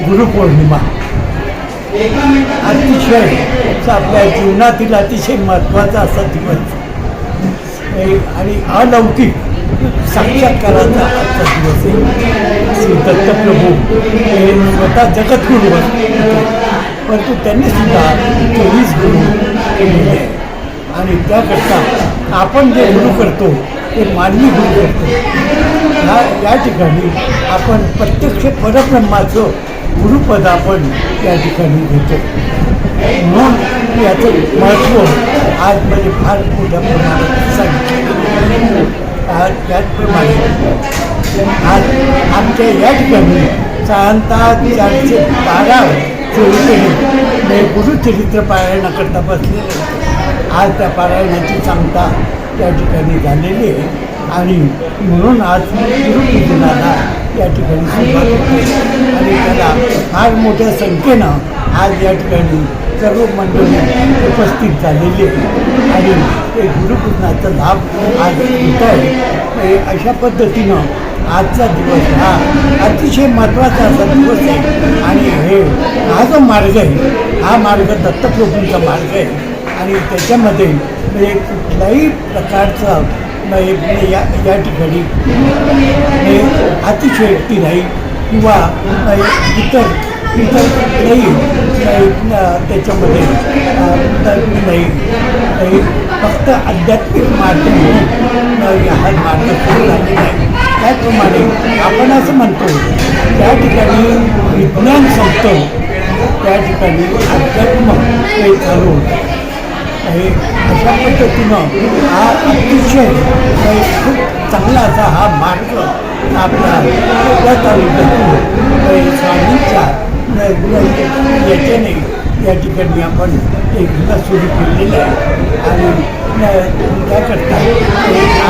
गुरुपौर्णिमा अतिशय आपल्या जीवनातील अतिशय महत्त्वाचा असा दिवस आणि अलौकिक साक्षात्काराचा आजचा दिवस आहे. श्री दत्तप्रभू हे स्वतः जगद्गुरू होते, परंतु त्यांनी सुद्धा 24 गुरु केलेले आहे आणि त्याकरता आपण जे गुरु करतो ते मानवी गुरु करतो. या ठिकाणी आपण प्रत्यक्ष परब्रह्माचं गुरुपद आपण या ठिकाणी घेतो. म्हणून याचं महत्त्व आज म्हणजे फार मोठ्या प्रमाणात सांगितलं. त्याचप्रमाणे आज आमच्या या ठिकाणी साधारणतः 412 चोवीकडे गुरुचरित्र पारायणाकरता बसलेले. आज त्या पारायणाची सांगता त्या ठिकाणी झालेली आहे आणि म्हणून आज गुरुपूजनाला या ठिकाणी सुरुवात होते आणि त्याला फार मोठ्या संख्येनं आज या ठिकाणी सर्व मंडळी उपस्थित झालेली आहे आणि ते गुरुपूजनाचा लाभ आज घेत आहे. अशा पद्धतीनं आजचा दिवस हा अतिशय महत्त्वाचा असा दिवस आहे आणि हा जो मार्ग आहे हा मार्ग दत्तप्रभूंचा मार्ग आहे आणि त्याच्यामध्ये कुठल्याही प्रकारचा या ठिकाणी अतिशयोक्ती नाही किंवा इतर कुठलंही त्याच्यामध्ये नाही. फक्त आध्यात्मिक मार्ग म्हणून हा मार्ग सुरू झालेला आहे. त्याचप्रमाणे आपण असं म्हणतो त्या ठिकाणी विज्ञान संपतं त्या ठिकाणी अध्यात्म हे चालू होतं. अशा पद्धतीनं हा अतिशय खूप चांगला असा हा मार्ग आपला तालुक्यातून स्वामींच्या याच्याने या ठिकाणी आपण एकदा सुरू केलेलं आहे आणि त्याकरता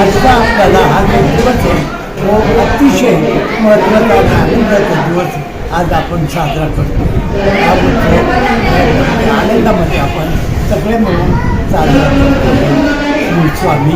आजचा आपल्याला हा जो दिवस आहे तो अतिशय महत्त्वाचा आणि आनंदाचा दिवस आज आपण साजरा करतो. आनंदामध्ये आपण सगळे म्हणून साजरा करतो. स्वामी